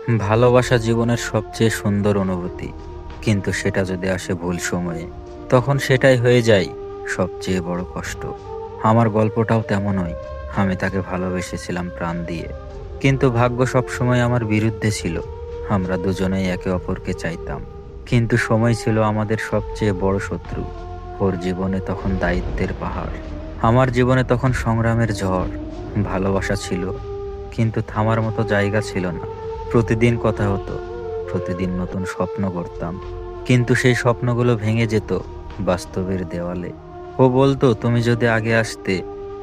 ভালোবাসা জীবনের সবচেয়ে সুন্দর অনুভূতি, কিন্তু সেটা যদি আসে ভুল সময়ে, তখন সেটাই হয়ে যায় সবচেয়ে বড় কষ্ট। আমার গল্পটাও তেমনই। আমি তাকে ভালোবেসেছিলাম প্রাণ দিয়ে, কিন্তু ভাগ্য সবসময় আমার বিরুদ্ধে ছিল। আমরা দুজনেই একে অপরকে চাইতাম, কিন্তু সময় ছিল আমাদের সবচেয়ে বড় শত্রু। ওর জীবনে তখন দায়িত্বের পাহাড়, আমার জীবনে তখন সংগ্রামের ঝড়। ভালোবাসা ছিল, কিন্তু থামার মতো জায়গা ছিল না। প্রতিদিন কথা হতো, প্রতিদিন নতুন স্বপ্ন করতাম, কিন্তু সেই স্বপ্নগুলো ভেঙে যেত বাস্তবের দেওয়ালে। ও বলতো, তুমি যদি আগে আসতে।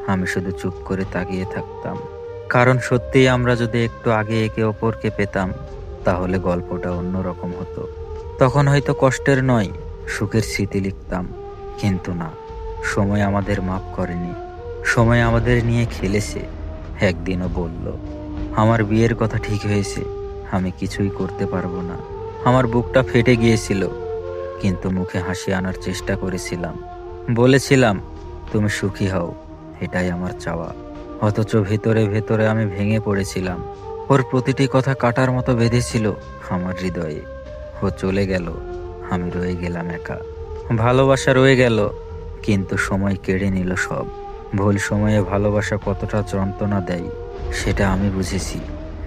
আমি শুধু চুপ করে তাকিয়ে থাকতাম, কারণ সত্যিই আমরা যদি একটু আগে একে অপরকে পেতাম, তাহলে গল্পটা অন্যরকম হতো। তখন হয়তো কষ্টের নয়, সুখের স্মৃতি লিখতাম। কিন্তু না, সময় আমাদের মাফ করেনি। সময় আমাদের নিয়ে খেলেছে। একদিনও বলল, আমার বিয়ের কথা ঠিক হয়েছে, আমি কিছুই করতে পারবো না। আমার বুকটা ফেটে গিয়েছিল, কিন্তু মুখে হাসি আনার চেষ্টা করেছিলাম। বলেছিলাম, তুমি সুখী হও, এটাই আমার চাওয়া। অথচ ভেতরে ভেতরে আমি ভেঙে পড়েছিলাম। ওর প্রতিটি কথা কাটার মতো বেঁধেছিল আমার হৃদয়ে। ও চলে গেল, আমি রয়ে গেলাম একা। ভালোবাসা রয়ে গেল, কিন্তু সময় কেড়ে নিল সব। ভুল সময়ে ভালোবাসা কতটা যন্ত্রণা দেয়, সেটা আমি বুঝেছি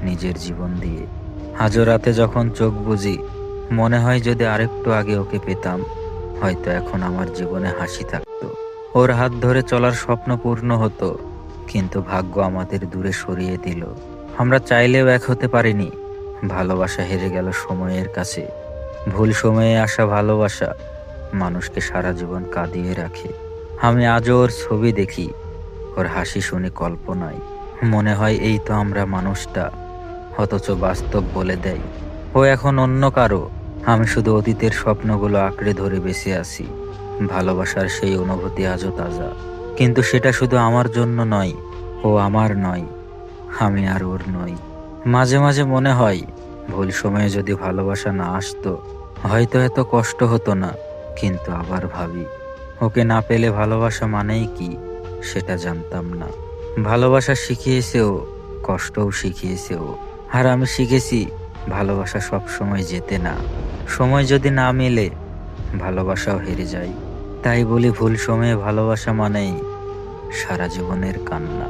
নিজের জীবন দিয়ে। আজও রাতে যখন চোখ বুজি, মনে হয় যদি আরেকটু আগে ওকে পেতাম, হয়তো এখন আমার জীবনে হাসি থাকতো। ওর হাত ধরে চলার স্বপ্ন পূর্ণ হতো, কিন্তু ভাগ্য আমাদের দূরে সরিয়ে দিল। আমরা চাইলেও এক হতে পারিনি। ভালোবাসা হেরে গেল সময়ের কাছে। ভুল সময়ে আসা ভালোবাসা মানুষকে সারা জীবন কাঁদিয়ে রাখে। আমি আজও ওর ছবি দেখি, ওর হাসি শুনি কল্পনায়। মনে হয় এই তো আমরা মানুষটা, অথচ বাস্তব বলে দেয় ও এখন অন্য কারো। আমি শুধু অতীতের স্বপ্নগুলো আঁকড়ে ধরে বেঁচে আছি। ভালোবাসার সেই অনুভূতি আজও তাজা, কিন্তু সেটা শুধু আমার জন্য নয়। ও আমার নয়, আমি আর ওর নই। মাঝে মাঝে মনে হয়, ভুল সময়ে যদি ভালোবাসা না আসতো, হয়তো এত কষ্ট হতো না। কিন্তু আবার ভাবি, ওকে না পেলে ভালোবাসা মানেই কি, সেটা জানতাম না। ভালোবাসা শিখিয়েছে ও, কষ্টও শিখিয়েছে ও। আর আমি শিখেছি, ভালোবাসা সব সময় যেতে না। সময় যদি না মেলে, ভালোবাসাও হেরে যায়। তাই বলি, ভুল সময়ে ভালোবাসা মানেই সারা জীবনের কান্না।